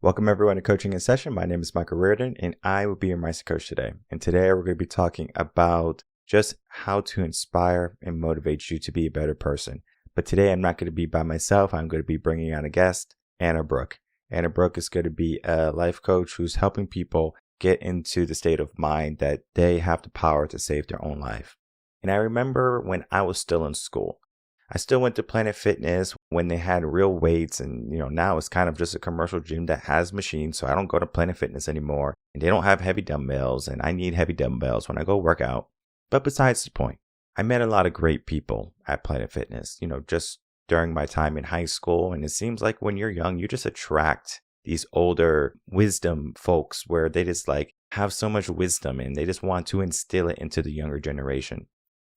Welcome everyone to Coaching in Session. My name is Michael Rearden and I will be your mindset coach today. And today we're going to be talking about just how to inspire and motivate you to be a better person. But today I'm not going to be by myself. I'm going to be bringing on a guest, Anna Brook. Anna Brook is going to be a life coach who's helping people get into the state of mind that they have the power to save their own life. And I remember when I was still in school, I still went to Planet Fitness when they had real weights, and now it's kind of just a commercial gym that has machines. So I don't go to Planet Fitness anymore, and they don't have heavy dumbbells, and I need heavy dumbbells when I go work out. But besides the point, I met a lot of great people at Planet Fitness, just during my time in high school. And it seems like when you're young, you just attract these older wisdom folks where they just have so much wisdom and they just want to instill it into the younger generation.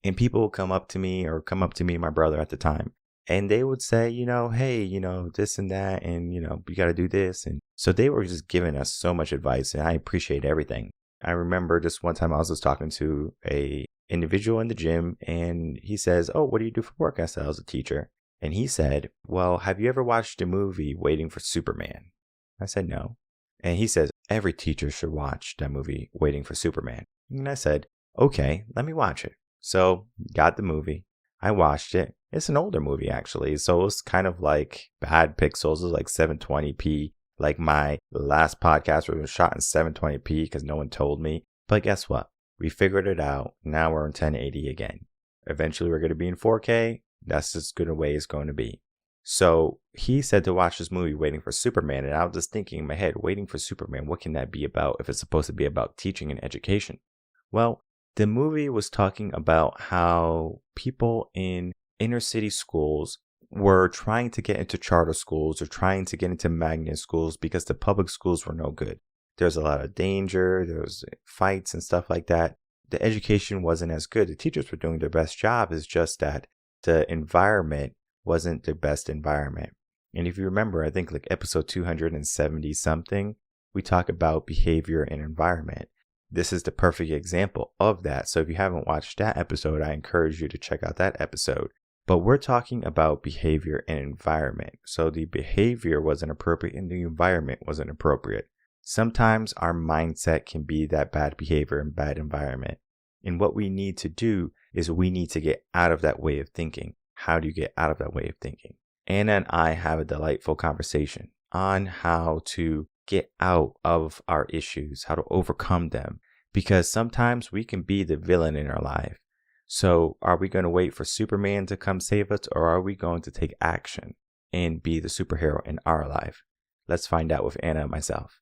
And people would come up to me, my brother at the time, and they would say, hey, this and that, and, you got to do this. And so they were just giving us so much advice, and I appreciate everything. I remember just one time I was just talking to a individual in the gym, and he says, oh, what do you do for work? I said, I was a teacher. And he said, well, have you ever watched the movie Waiting for Superman? I said, no. And he says, every teacher should watch that movie Waiting for Superman. And I said, okay, let me watch it. So got the movie. I watched it. It's an older movie, actually. So it was kind of like bad pixels. It was like 720p. Like my last podcast was shot in 720p because no one told me. But guess what? We figured it out. Now we're in 1080 again. Eventually we're going to be in 4K. That's as good a way it's going to be. So he said to watch this movie Waiting for Superman. And I was just thinking in my head, Waiting for Superman, what can that be about if it's supposed to be about teaching and education? Well, the movie was talking about how people in inner city schools were trying to get into charter schools or trying to get into magnet schools because the public schools were no good. There's a lot of danger, there was fights and stuff like that. The education wasn't as good. The teachers were doing their best job. It's just that the environment wasn't the best environment. And if you remember, I think like episode 270 something, we talk about behavior and environment. This is the perfect example of that. So if you haven't watched that episode, I encourage you to check out that episode. But we're talking about behavior and environment. So the behavior wasn't appropriate and the environment wasn't appropriate. Sometimes our mindset can be that bad behavior and bad environment. And what we need to do is we need to get out of that way of thinking. How do you get out of that way of thinking? Anna and I have a delightful conversation on how to get out of our issues, how to overcome them, because sometimes we can be the villain in our life. So are we going to wait for Superman to come save us, or are we going to take action and be the superhero in our life? Let's find out with Anna and myself.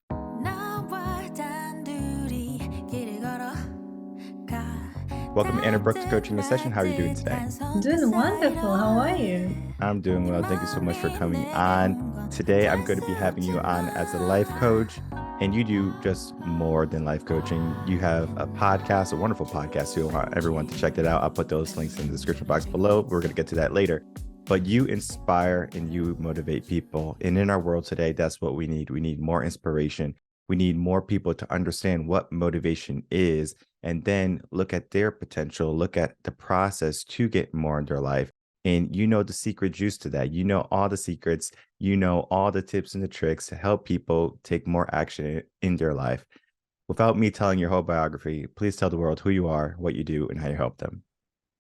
Welcome, Anna Brook, to Coaching in Session. How are you doing today? Doing wonderful. How are you? I'm doing well. Thank you so much for coming on. Today, I'm going to be having you on as a life coach, and you do just more than life coaching. You have a podcast, a wonderful podcast. So I want everyone to check it out. I'll put those links in the description box below. We're going to get to that later. But you inspire and you motivate people. And in our world today, that's what we need. We need more inspiration. We need more people to understand what motivation is and then look at their potential, look at the process to get more in their life. And the secret juice to that. You know all the secrets, all the tips and the tricks to help people take more action in their life. Without me telling your whole biography, please tell the world who you are, what you do, and how you help them.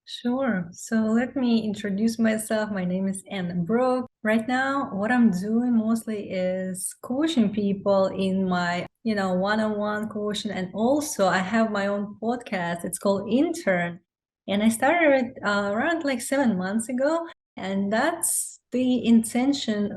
Sure. So let me introduce myself. My name is Anna Brook. Right now, what I'm doing mostly is coaching people in my, one-on-one coaching. And also I have my own podcast. It's called Intern. And I started around 7 months ago. And that's the intention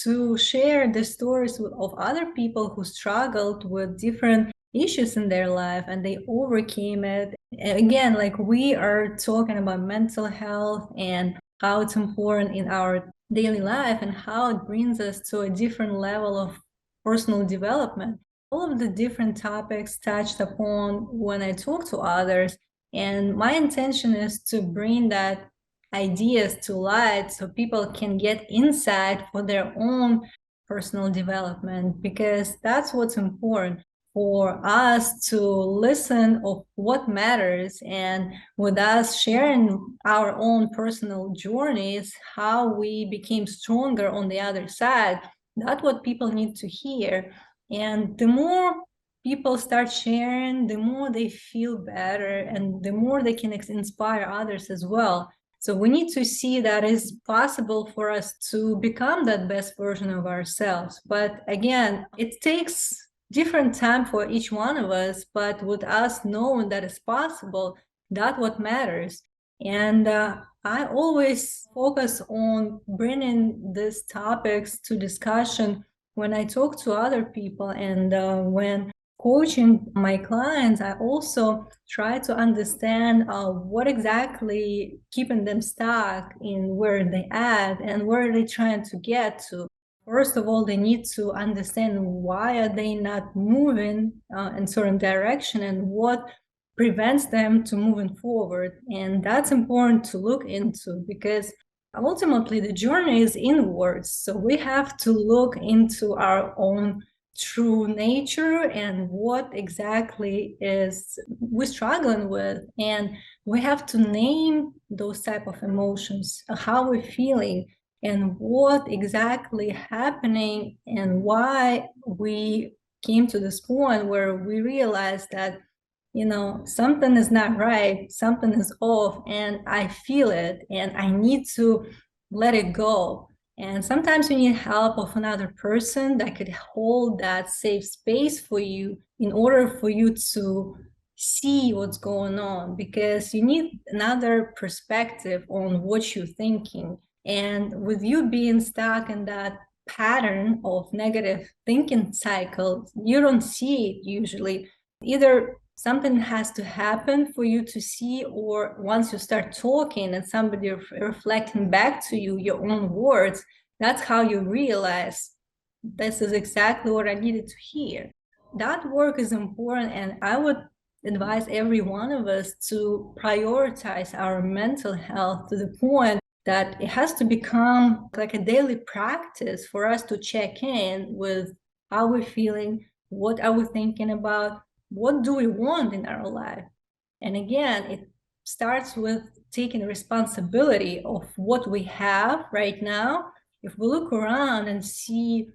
to share the stories of other people who struggled with different issues in their life and they overcame it. Again, we are talking about mental health and how it's important in our daily life and how it brings us to a different level of personal development. All of the different topics touched upon when I talk to others. And my intention is to bring that ideas to light so people can get insight for their own personal development, because that's what's important, for us to listen of what matters, and with us sharing our own personal journeys, how we became stronger on the other side, That's what people need to hear. And the more people start sharing, the more they feel better and the more they can inspire others as well. So we need to see that it's possible for us to become that best version of ourselves. But again, it takes different time for each one of us, but with us knowing that it's possible, that's what matters. And I always focus on bringing these topics to discussion when I talk to other people, and when coaching my clients, I also try to understand what exactly keeping them stuck in where they at and where are they trying to get to. First of all, they need to understand why are they not moving in certain direction and what prevents them to moving forward. And that's important to look into because ultimately the journey is inwards. So we have to look into our own true nature and what exactly is we're struggling with, and we have to name those type of emotions, how we're feeling and what exactly happening and why we came to this point where we realize that something is not right, something is off, and I feel it, and I need to let it go. And sometimes you need help of another person that could hold that safe space for you in order for you to see what's going on, because you need another perspective on what you're thinking. And with you being stuck in that pattern of negative thinking cycle, you don't see it usually. Either something has to happen for you to see, or once you start talking and somebody reflecting back to you your own words, that's how you realize this is exactly what I needed to hear. That work is important, and I would advise every one of us to prioritize our mental health to the point that it has to become like a daily practice for us to check in with how we're feeling, what are we thinking about, what do we want in our life. And again, it starts with taking responsibility of what we have right now. If we look around and see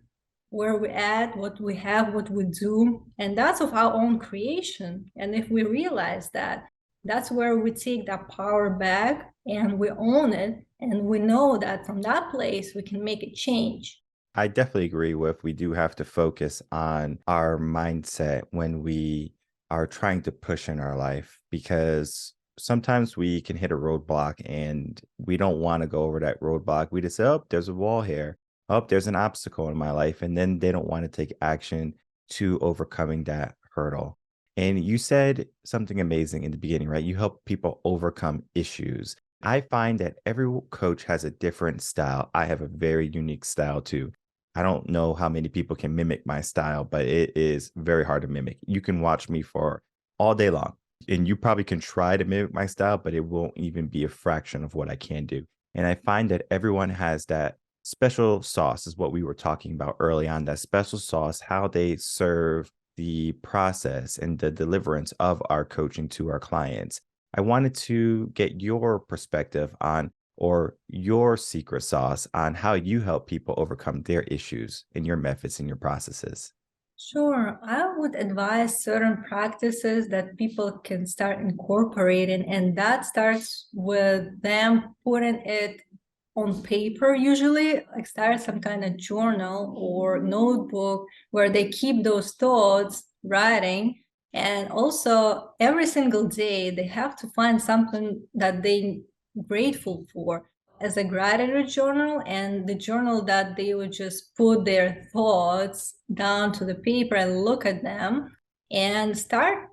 where we're at, what we have, what we do, and that's of our own creation. And if we realize that, that's where we take that power back and we own it. And we know that from that place, we can make a change. I definitely agree with we do have to focus on our mindset when we are trying to push in our life, because sometimes we can hit a roadblock and we don't want to go over that roadblock. We just say, oh, there's a wall here. Oh, there's an obstacle in my life. And then they don't want to take action to overcoming that hurdle. And you said something amazing in the beginning, right? You help people overcome issues. I find that every coach has a different style. I have a very unique style too. I don't know how many people can mimic my style, but it is very hard to mimic. You can watch me for all day long, and you probably can try to mimic my style, but it won't even be a fraction of what I can do. And I find that everyone has that special sauce, is what we were talking about early on, that special sauce, how they serve the process and the deliverance of our coaching to our clients. I wanted to get your perspective on, or your secret sauce on, how you help people overcome their issues and your methods and your processes. Sure. I would advise certain practices that people can start incorporating, and that starts with them putting it on paper, usually, like start some kind of journal or notebook where they keep those thoughts writing. And also, every single day, they have to find something that they grateful for as a gratitude journal, and the journal that they would just put their thoughts down to the paper and look at them and start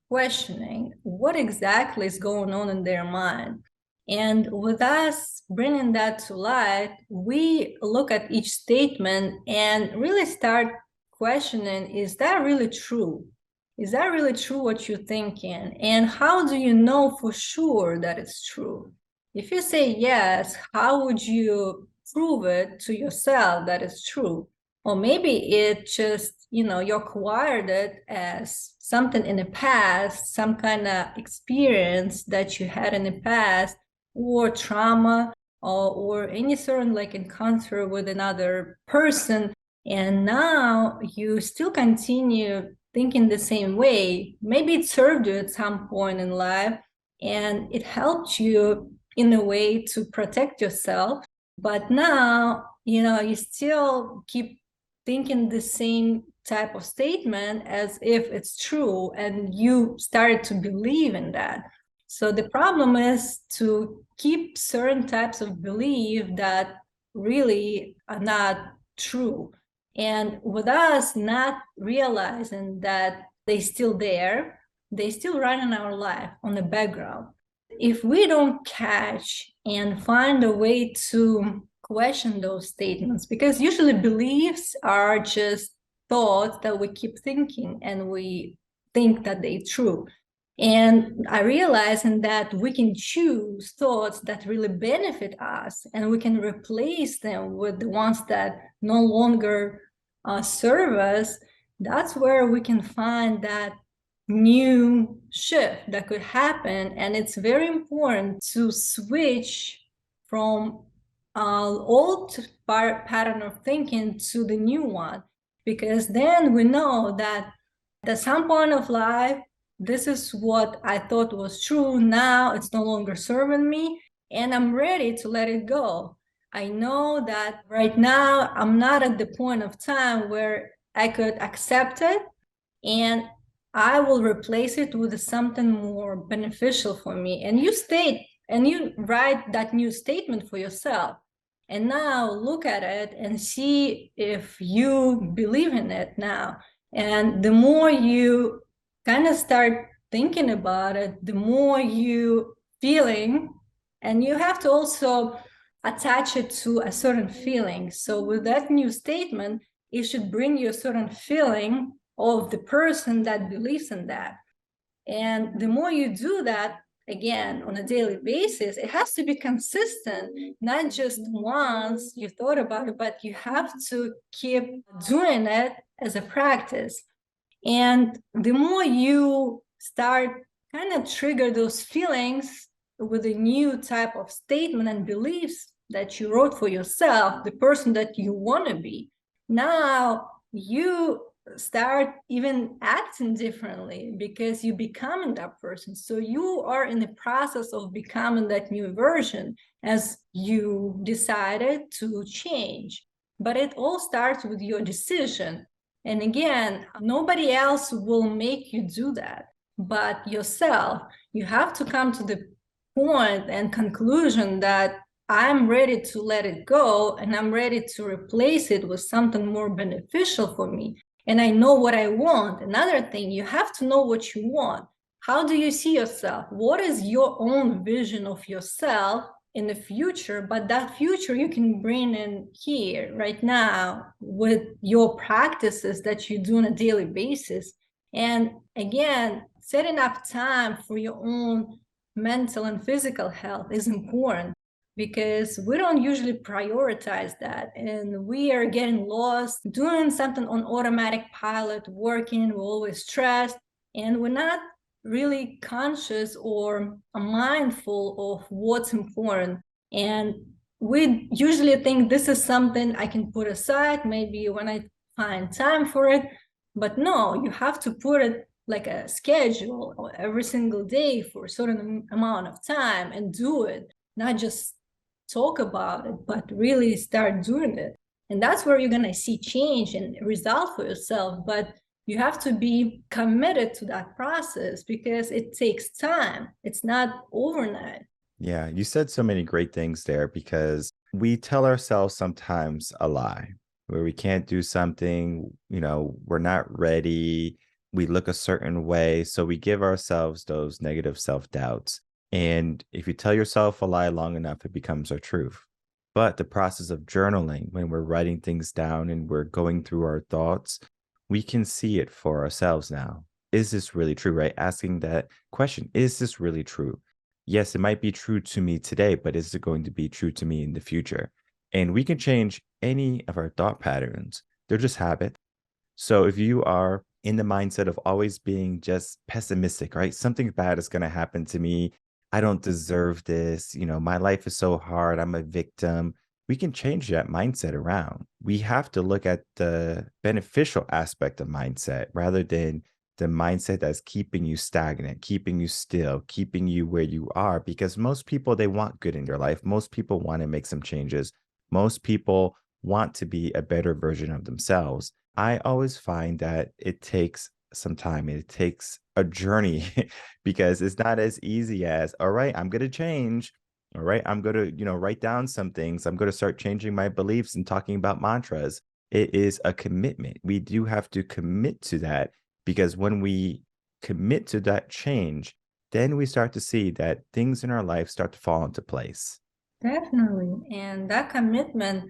questioning what exactly is going on in their mind. And with us bringing that to light, we look at each statement and really start questioning, is that really true? Is that really true what you're thinking? And how do you know for sure that it's true? If you say yes, how would you prove it to yourself that it's true? Or maybe it just, you acquired it as something in the past, some kind of experience that you had in the past, or trauma, or any certain like encounter with another person. And now you still continue thinking the same way. Maybe it served you at some point in life and it helped you in a way to protect yourself. But now, you still keep thinking the same type of statement as if it's true, and you started to believe in that. So the problem is to keep certain types of belief that really are not true. And with us not realizing that they're still there, they still run in our life on the background. If we don't catch and find a way to question those statements, because usually beliefs are just thoughts that we keep thinking and we think that they're true. And I realized in that we can choose thoughts that really benefit us, and we can replace them with the ones that no longer serve us. That's where we can find that new shift that could happen. And it's very important to switch from old pattern of thinking to the new one, because then we know that at some point of life, this is what I thought was true. Now it's no longer serving me, and I'm ready to let it go. I know that right now I'm not at the point of time where I could accept it, and I will replace it with something more beneficial for me. And you state and you write that new statement for yourself. And now look at it and see if you believe in it now. And the more you kind of start thinking about it, the more you feeling, and you have to also attach it to a certain feeling. So with that new statement, it should bring you a certain feeling of the person that believes in that. And the more you do that, again, on a daily basis, it has to be consistent, not just once you thought about it, but you have to keep doing it as a practice. And the more you start kind of trigger those feelings with a new type of statement and beliefs that you wrote for yourself, the person that you want to be, now you start even acting differently because you becoming that person. So you are in the process of becoming that new version as you decided to change. But it all starts with your decision. And again, nobody else will make you do that but yourself. You have to come to the point and conclusion that I'm ready to let it go and I'm ready to replace it with something more beneficial for me. And I know what I want. Another thing, you have to know what you want. How do you see yourself? What is your own vision of yourself in the future? But that future you can bring in here right now with your practices that you do on a daily basis. And again, setting up time for your own mental and physical health is important, because we don't usually prioritize that, and we are getting lost doing something on automatic pilot, working, we're always stressed, and we're not really conscious or mindful of what's important. And we usually think this is something I can put aside maybe when I find time for it. But no, you have to put it like a schedule every single day for a certain amount of time and do it, not just talk about it, but really start doing it. And that's where you're going to see change and result for yourself. But you have to be committed to that process because it takes time. It's not overnight. Yeah, you said so many great things there because we tell ourselves sometimes a lie where we can't do something, we're not ready, we look a certain way. So we give ourselves those negative self doubts. And if you tell yourself a lie long enough, it becomes our truth. But the process of journaling, when we're writing things down and we're going through our thoughts, we can see it for ourselves now. Is this really true, right? Asking that question, is this really true? Yes, it might be true to me today, but is it going to be true to me in the future? And we can change any of our thought patterns. They're just habits. So if you are in the mindset of always being just pessimistic, right? Something bad is going to happen to me. I don't deserve this. My life is so hard. I'm a victim. we can change that mindset around. We have to look at the beneficial aspect of mindset rather than the mindset that's keeping you stagnant, keeping you still, keeping you where you are. Because most people, they want good in their life. Most people want to make some changes. Most people want to be a better version of themselves. I always find that it takes some time. It takes a journey because it's not as easy as, all right, I'm going to change. All right, I'm going to, write down some things. I'm going to start changing my beliefs and talking about mantras. It is a commitment. We do have to commit to that because when we commit to that change, then we start to see that things in our life start to fall into place. Definitely. And that commitment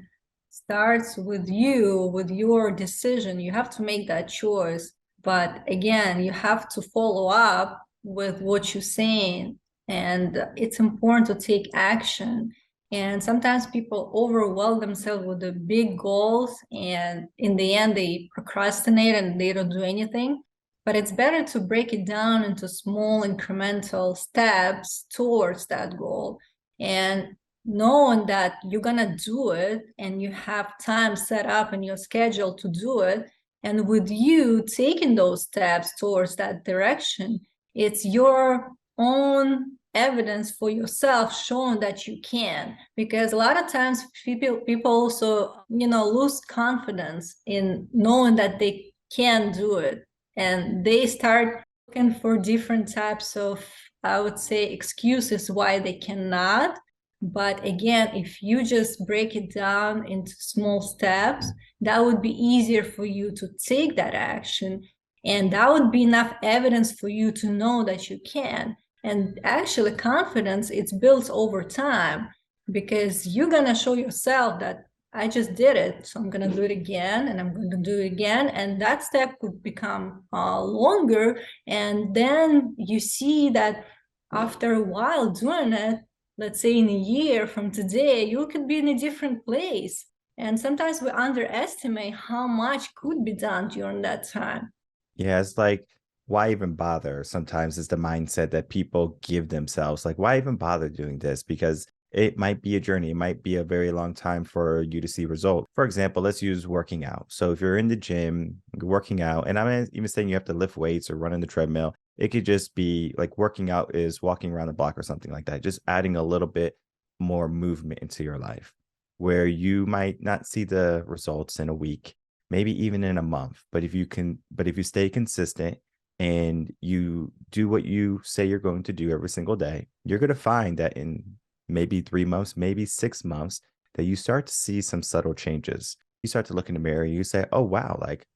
starts with you, with your decision. You have to make that choice. But again, you have to follow up with what you're saying. And it's important to take action. And sometimes people overwhelm themselves with the big goals, and in the end, they procrastinate and they don't do anything. But it's better to break it down into small incremental steps towards that goal. And knowing that you're gonna do it and you have time set up in your schedule to do it, and with you taking those steps towards that direction, it's your own evidence for yourself showing that you can. Because a lot of times people also lose confidence in knowing that they can do it, and they start looking for different types of, I would say, excuses why they cannot. But again, if you just break it down into small steps, that would be easier for you to take that action. And that would be enough evidence for you to know that you can. And actually, confidence, it's built over time, because you're going to show yourself that I just did it, so I'm going to do it again, and I'm going to do it again. And that step could become longer. And then you see that after a while doing it, let's say in a year from today, you could be in a different place. And sometimes we underestimate how much could be done during that time. Yeah, it's like, why even bother? Sometimes it's the mindset that people give themselves. Like, why even bother doing this? Because it might be a journey. It might be a very long time for you to see results. For example, let's use working out. So if you're in the gym working out, and I'm not even saying you have to lift weights or run on the treadmill, it could just be like working out is walking around the block or something like that, just adding a little bit more movement into your life where you might not see the results in a week, maybe even in a month. But if you stay consistent and you do what you say you're going to do every single day, you're going to find that in maybe 3 months, maybe 6 months, that you start to see some subtle changes. You start to look in the mirror and you say, oh, wow, like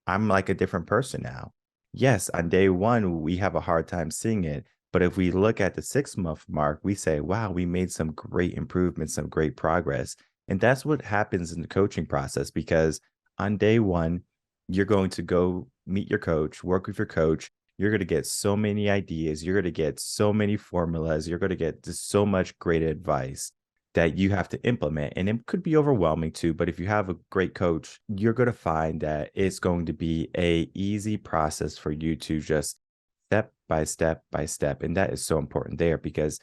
I'm like a different person now. Yes, on day one, we have a hard time seeing it. But if we look at the 6 month mark, we say, wow, we made some great improvements, some great progress. And that's what happens in the coaching process because on day one, you're going to go meet your coach, work with your coach. You're going to get so many ideas. You're going to get so many formulas. You're going to get just so much great advice that you have to implement. And it could be overwhelming too. But if you have a great coach, you're going to find that it's going to be a easy process for you to just step by step by step. And that is so important there because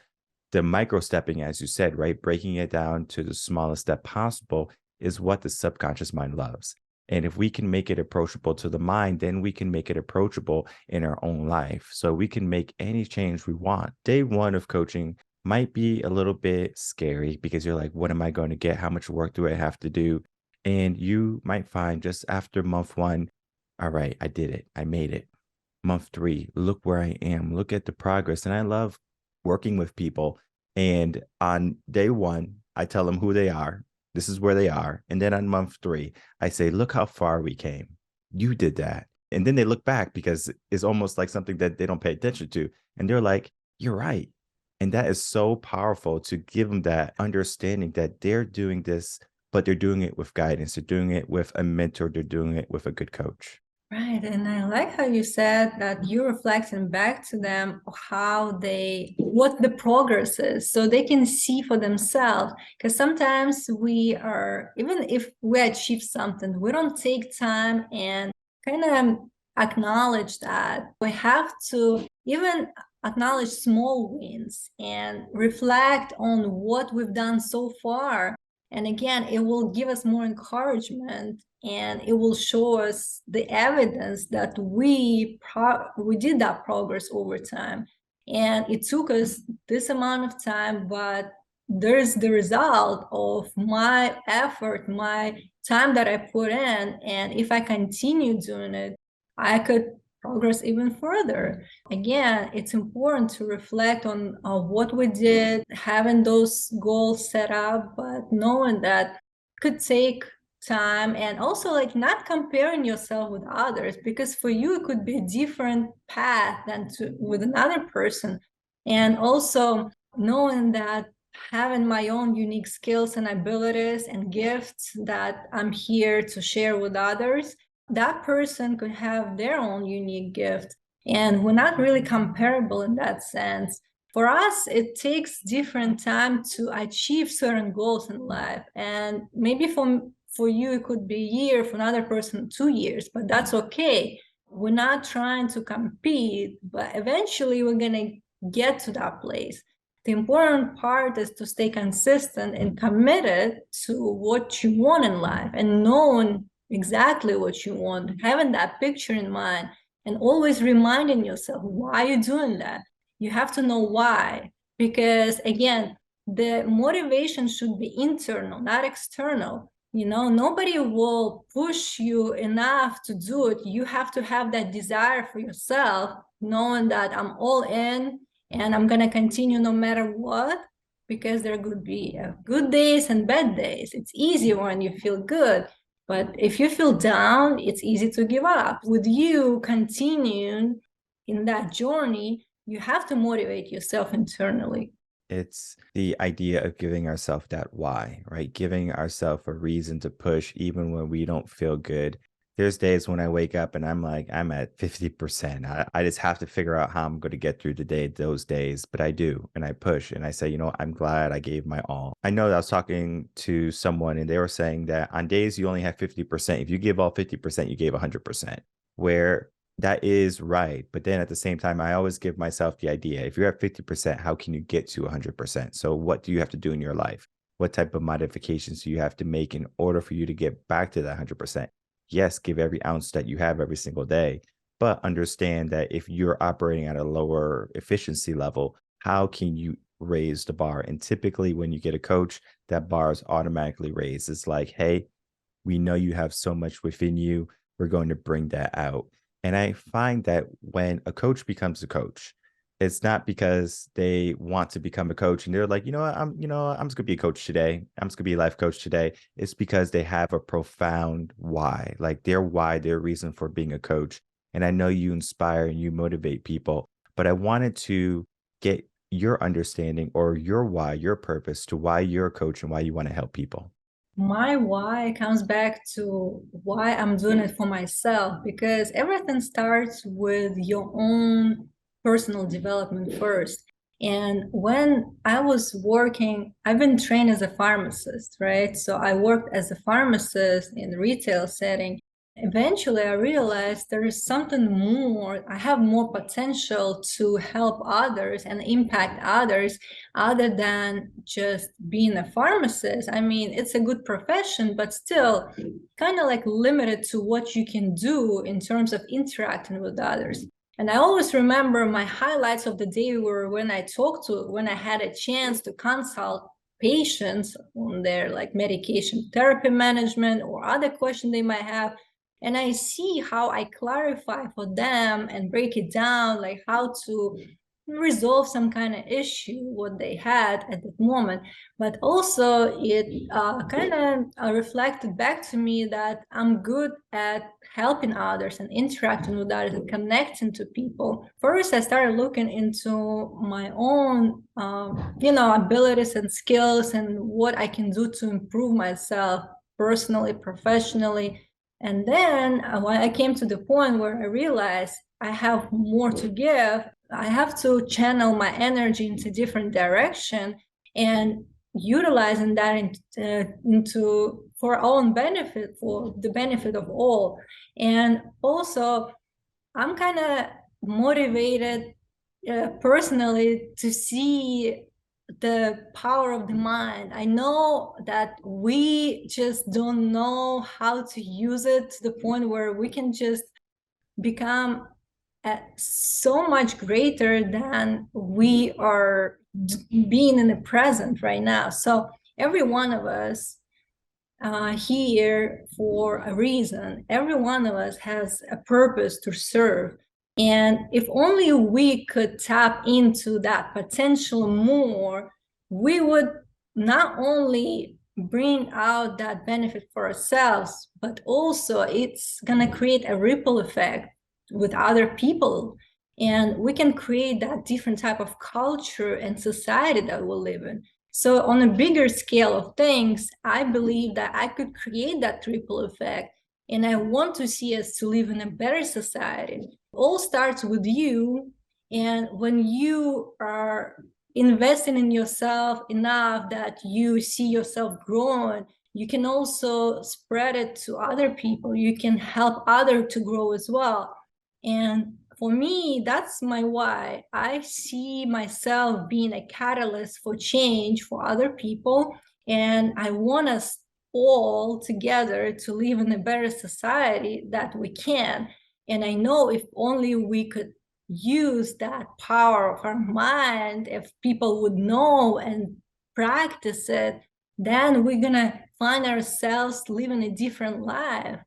the micro stepping, as you said, right? Breaking it down to the smallest step possible is what the subconscious mind loves. And if we can make it approachable to the mind, then we can make it approachable in our own life. So we can make any change we want. Day one of coaching might be a little bit scary because you're like, what am I going to get? How much work do I have to do? And you might find just after month one, all right, I did it. I made it. Month three, look where I am. Look at the progress. And I love working with people. And on day one, I tell them who they are. This is where they are. And then on month three, I say, look how far we came. You did that. And then they look back because it's almost like something that they don't pay attention to. And they're like, you're right. And that is so powerful to give them that understanding that they're doing this, but they're doing it with guidance. They're doing it with a mentor. They're doing it with a good coach. Right. And I like how you said that you're reflecting back to them what the progress is, so they can see for themselves. Because sometimes even if we achieve something, we don't take time and kind of acknowledge that. We have to even acknowledge small wins and reflect on what we've done so far. And again, it will give us more encouragement, and it will show us the evidence that we did that progress over time. And it took us this amount of time, but there's the result of my effort, my time that I put in. And if I continue doing it, I could progress even further. Again, it's important to reflect on what we did, having those goals set up, but knowing that could take time, and also like not comparing yourself with others, because for you it could be a different path than with another person. And also knowing that having my own unique skills and abilities and gifts that I'm here to share with others, that person could have their own unique gift, and we're not really comparable in that sense. For us, it takes different time to achieve certain goals in life, and maybe for you it could be a year, for another person 2 years, but that's okay. We're not trying to compete, but eventually we're going to get to that place. The important part is to stay consistent and committed to what you want in life, and knowing exactly what you want, having that picture in mind, and always reminding yourself why you're doing that. You have to know why, because again, the motivation should be internal, not external. Nobody will push you enough to do it. You have to have that desire for yourself, knowing that I'm all in and I'm going to continue no matter what, because there could be good days and bad days. It's easier when you feel good, but if you feel down, it's easy to give up. With you continuing in that journey, you have to motivate yourself internally. It's the idea of giving ourselves that why, right? Giving ourselves a reason to push even when we don't feel good. There's days when I wake up and I'm like, I'm at 50%. I just have to figure out how I'm going to get through the day, those days. But I do. And I push and I say, I'm glad I gave my all. I know that I was talking to someone and they were saying that on days you only have 50%. If you give all 50%, you gave 100%. Where that is right. But then at the same time, I always give myself the idea, if you're at 50%, how can you get to 100%? So what do you have to do in your life? What type of modifications do you have to make in order for you to get back to that 100%? Yes, give every ounce that you have every single day, but understand that if you're operating at a lower efficiency level, how can you raise the bar? And typically when you get a coach, that bar is automatically raised. It's like, hey, we know you have so much within you. We're going to bring that out. And I find that when a coach becomes a coach, it's not because they want to become a coach and they're like, I'm just gonna be a coach today. I'm just gonna be a life coach today. It's because they have a profound why, like their why, their reason for being a coach. And I know you inspire and you motivate people, but I wanted to get your understanding or your why, your purpose to why you're a coach and why you want to help people. My why comes back to why I'm doing it for myself, because everything starts with your own personal development first. And when I was working, I've been trained as a pharmacist, right? So I worked as a pharmacist in retail setting. Eventually, I realized there is something more. I have more potential to help others and impact others other than just being a pharmacist. I mean, it's a good profession, but still kind of like limited to what you can do in terms of interacting with others. And I always remember my highlights of the day were when I had a chance to consult patients on their like medication therapy management or other questions they might have. And I see how I clarify for them and break it down, like how to resolve some kind of issue what they had at that moment. But also it kind of reflected back to me that I'm good at helping others and interacting with others and connecting to people. First, I started looking into my own abilities and skills and what I can do to improve myself personally, professionally. And then when I came to the point where I realized I have more to give, I have to channel my energy into different direction and utilizing that into for our own benefit, for the benefit of all. And also, I'm kind of motivated personally to see the power of the mind. I know that we just don't know how to use it to the point where we can just become so much greater than we are being in the present right now. So every one of us here for a reason. Every one of us has a purpose to serve. And if only we could tap into that potential more, we would not only bring out that benefit for ourselves, but also it's going to create a ripple effect with other people. And we can create that different type of culture and society that we'll live in. So on a bigger scale of things, I believe that I could create that ripple effect. And I want to see us to live in a better society. It all starts with you. And when you are investing in yourself enough that you see yourself growing, you can also spread it to other people. You can help others to grow as well. And for me, that's my why. I see myself being a catalyst for change for other people. And I want us all together to live in a better society that we can. And I know if only we could use that power of our mind, if people would know and practice it, then we're going to find ourselves living a different life.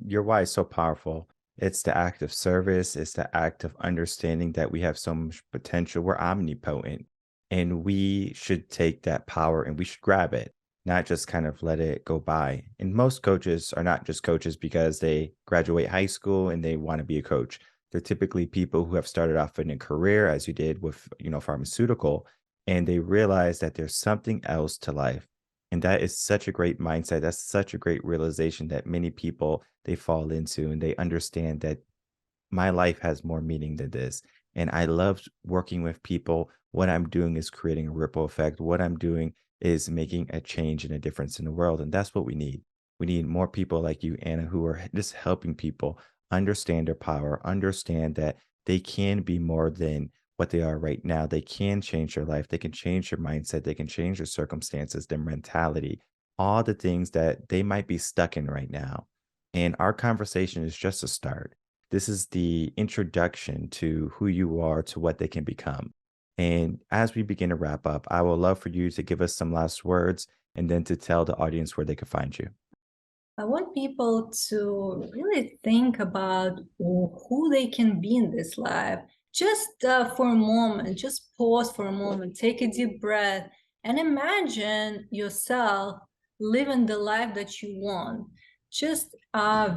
Your why is so powerful. It's the act of service, it's the act of understanding that we have so much potential. We're omnipotent, and we should take that power and we should grab it, not just kind of let it go by. And most coaches are not just coaches because they graduate high school and they want to be a coach. They're typically people who have started off in a career, as you did with, pharmaceutical, and they realize that there's something else to life. And that is such a great mindset. That's such a great realization that many people they fall into, and they understand that my life has more meaning than this. And I love working with people. What I'm doing is creating a ripple effect. What I'm doing is making a change and a difference in the world. And that's what we need. We need more people like you, Anna, who are just helping people understand their power, understand that they can be more than what they are right now. They can change their life. They can change their mindset. They can change their circumstances, their mentality, all the things that they might be stuck in right now. And our conversation is just a start. This is the introduction to who you are, to what they can become. And as we begin to wrap up, I would love for you to give us some last words and then to tell the audience where they can find you. I want people to really think about who they can be in this life. Just for a moment, just pause for a moment, take a deep breath, and imagine yourself living the life that you want. Just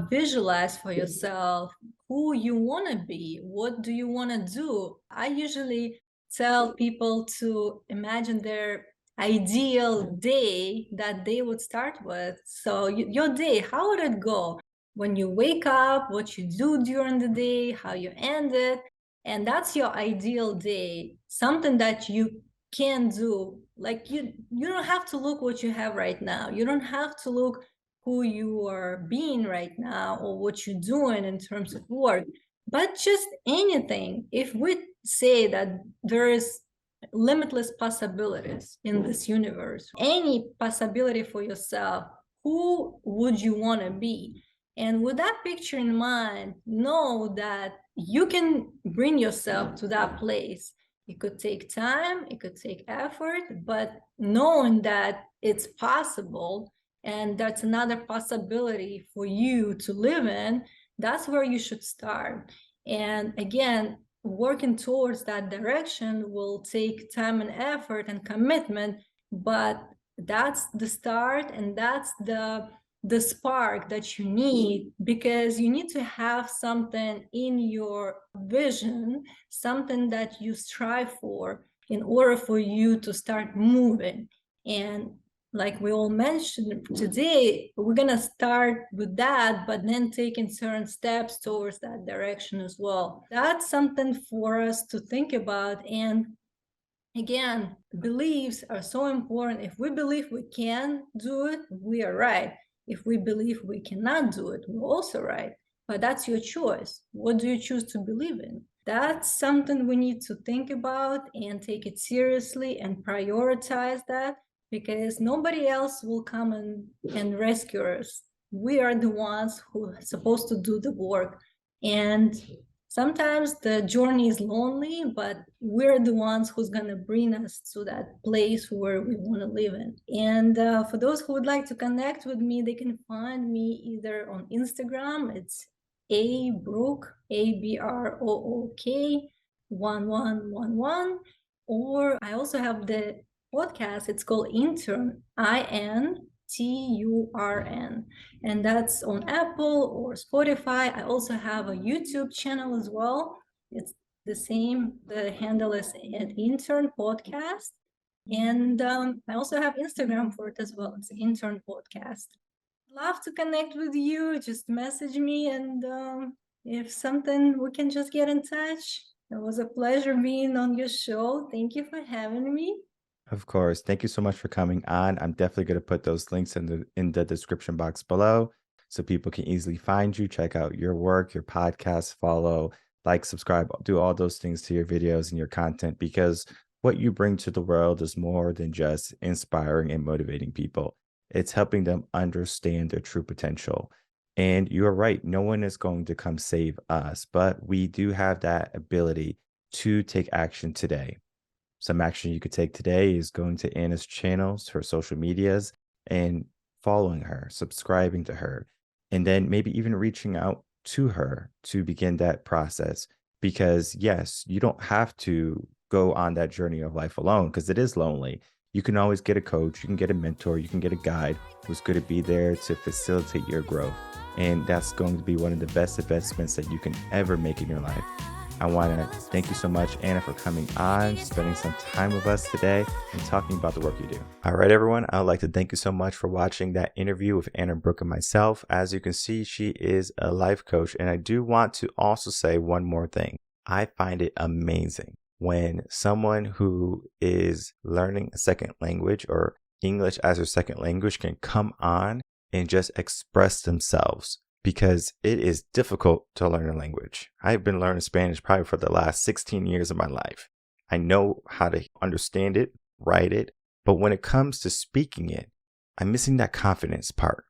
visualize for yourself who you want to be. What do you want to do? I usually tell people to imagine their ideal day that they would start with. So your day, how would it go? When you wake up, what you do during the day, how you end it. And that's your ideal day, something that you can do. Like you don't have to look what you have right now. You don't have to look who you are being right now or what you're doing in terms of work, but just anything. If we say that there is limitless possibilities in this universe, any possibility for yourself, who would you want to be? And with that picture in mind, know that you can bring yourself to that place. It could take time, it could take effort, but knowing that it's possible and that's another possibility for you to live in, that's where you should start. And again, working towards that direction will take time and effort and commitment, but that's the start, and that's the spark that you need, because you need to have something in your vision, something that you strive for in order for you to start moving. And like we all mentioned today, we're going to start with that, but then taking certain steps towards that direction as well. That's something for us to think about. And again, beliefs are so important. If we believe we can do it, we are right. If we believe we cannot do it, we're also right. But that's your choice. What do you choose to believe in? That's something we need to think about and take it seriously and prioritize that, because nobody else will come and rescue us. We are the ones who are supposed to do the work. And sometimes the journey is lonely, but we're the ones who's going to bring us to that place where we want to live in. And for those who would like to connect with me, they can find me either on Instagram. It's A Brook, ABROOK 1111. Or I also have the podcast. It's called Intern, INTURN, and that's on Apple or Spotify. I also have a YouTube channel as well. It's the same. The handle is at Intern Podcast. And I also have Instagram for it as well. It's Intern Podcast. Love to connect with you. Just message me, and if something, we can just get in touch. It was a pleasure being on your show. Thank you for having me. Of course. Thank you so much for coming on. I'm definitely going to put those links in the description box below so people can easily find you, check out your work, your podcast, follow, like, subscribe, do all those things to your videos and your content, because what you bring to the world is more than just inspiring and motivating people. It's helping them understand their true potential. And you're right, no one is going to come save us, but we do have that ability to take action today. Some action you could take today is going to Anna's channels, her social medias, and following her, subscribing to her, and then maybe even reaching out to her to begin that process. Because, yes, you don't have to go on that journey of life alone because it is lonely. You can always get a coach, you can get a mentor, you can get a guide who's going to be there to facilitate your growth. And that's going to be one of the best investments that you can ever make in your life. I want to thank you so much, Anna, for coming on, spending some time with us today, and talking about the work you do. All right, everyone. I would like to thank you so much for watching that interview with Anna Brook and myself. As you can see, she is a life coach. And I do want to also say one more thing. I find it amazing when someone who is learning a second language or English as their second language can come on and just express themselves, because it is difficult to learn a language. I've been learning Spanish probably for the last 16 years of my life. I know how to understand it, write it, but when it comes to speaking it, I'm missing that confidence part.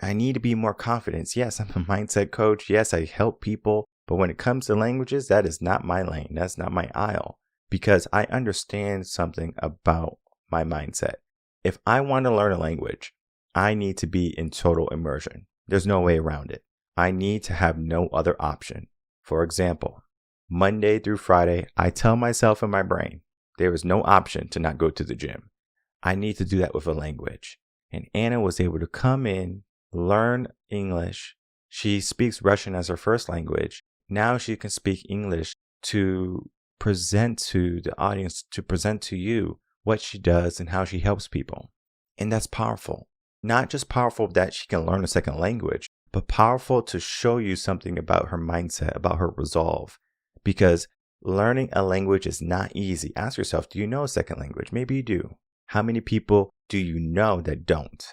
I need to be more confident. Yes, I'm a mindset coach. Yes, I help people. But when it comes to languages, that is not my lane. That's not my aisle, because I understand something about my mindset. If I want to learn a language, I need to be in total immersion. There's no way around it. I need to have no other option. For example, Monday through Friday, I tell myself in my brain, there is no option to not go to the gym. I need to do that with a language. And Anna was able to come in, learn English. She speaks Russian as her first language. Now she can speak English to present to the audience, to present to you what she does and how she helps people. And that's powerful. Not just powerful that she can learn a second language, but powerful to show you something about her mindset, about her resolve. Because learning a language is not easy. Ask yourself, do you know a second language? Maybe you do. How many people do you know that don't?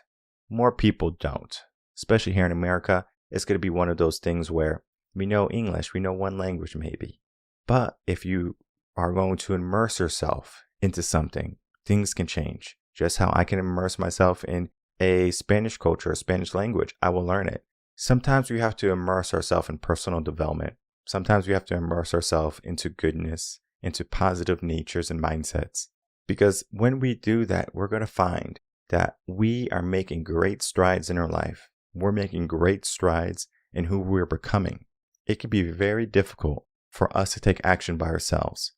More people don't. Especially here in America, it's going to be one of those things where we know English, we know one language maybe. But if you are going to immerse yourself into something, things can change. Just how I can immerse myself in a Spanish culture, a Spanish language, I will learn it. Sometimes we have to immerse ourselves in personal development. Sometimes we have to immerse ourselves into goodness, into positive natures and mindsets. Because when we do that, we're going to find that we are making great strides in our life. We're making great strides in who we're becoming. It can be very difficult for us to take action by ourselves.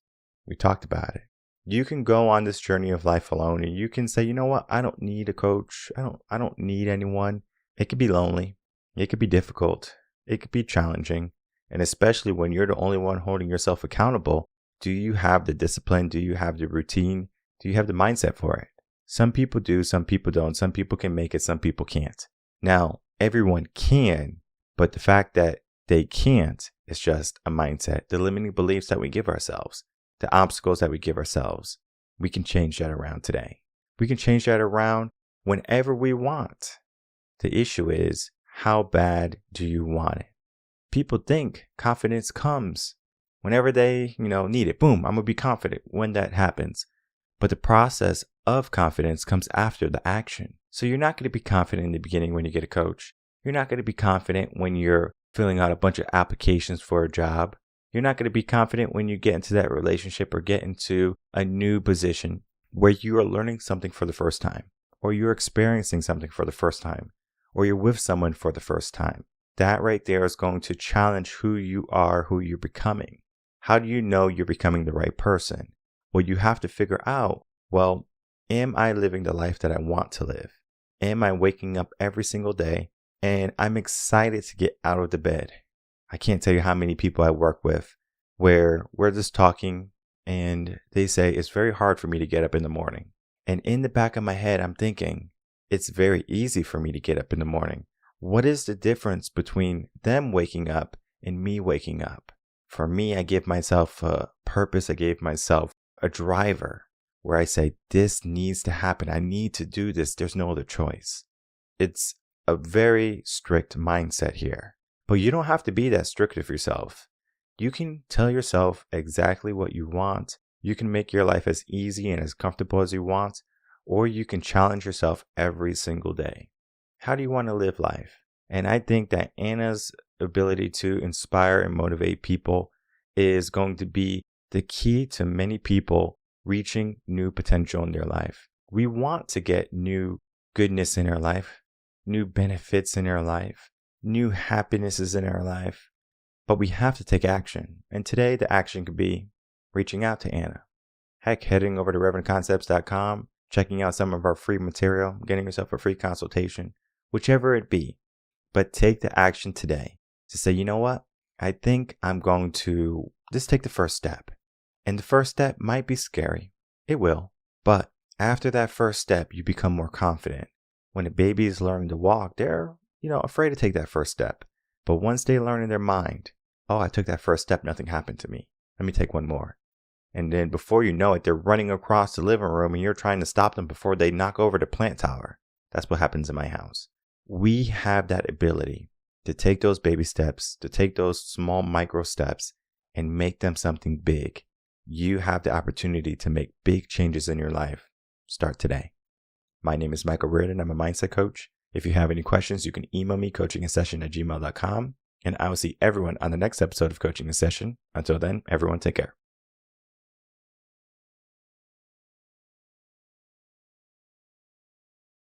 We talked about it. You can go on this journey of life alone, and you can say, you know what? I don't need a coach. I don't need anyone. It could be lonely. It could be difficult. It could be challenging. And especially when you're the only one holding yourself accountable, do you have the discipline? Do you have the routine? Do you have the mindset for it? Some people do, some people don't. Some people can make it, some people can't. Now, everyone can, but the fact that they can't is just a mindset. The limiting beliefs that we give ourselves, the obstacles that we give ourselves, we can change that around today. We can change that around whenever we want. The issue is, how bad do you want it? People think confidence comes Whenever they, need it, boom, I'm going to be confident when that happens. But the process of confidence comes after the action. So you're not going to be confident in the beginning when you get a coach. You're not going to be confident when you're filling out a bunch of applications for a job. You're not going to be confident when you get into that relationship or get into a new position where you are learning something for the first time, or you're experiencing something for the first time, or you're with someone for the first time. That right there is going to challenge who you are, who you're becoming. How do you know you're becoming the right person? Well, you have to figure out, well, am I living the life that I want to live? Am I waking up every single day and I'm excited to get out of the bed? I can't tell you how many people I work with where we're just talking and they say, it's very hard for me to get up in the morning. And in the back of my head, I'm thinking, it's very easy for me to get up in the morning. What is the difference between them waking up and me waking up? For me, I give myself a purpose. I gave myself a driver where I say, this needs to happen. I need to do this. There's no other choice. It's a very strict mindset here, but you don't have to be that strict with yourself. You can tell yourself exactly what you want. You can make your life as easy and as comfortable as you want, or you can challenge yourself every single day. How do you want to live life? And I think that Anna's ability to inspire and motivate people is going to be the key to many people reaching new potential in their life. We want to get new goodness in our life, new benefits in our life, new happinesses in our life, but we have to take action. And today the action could be reaching out to Anna. Heck, heading over to reardenconcepts.com, checking out some of our free material, getting yourself a free consultation, whichever it be. But take the action today to say, you know what? I think I'm going to just take the first step. And the first step might be scary. It will. But after that first step, you become more confident. When a baby is learning to walk, they're, afraid to take that first step. But once they learn in their mind, oh, I took that first step, nothing happened to me. Let me take one more. And then before you know it, they're running across the living room and you're trying to stop them before they knock over the plant tower. That's what happens in my house. We have that ability to take those baby steps, to take those small micro steps and make them something big. You have the opportunity to make big changes in your life. Start today. My name is Michael Rearden. I'm a mindset coach. If you have any questions, you can email me coachingasession@gmail.com. And I will see everyone on the next episode of Coaching a Session. Until then, everyone take care.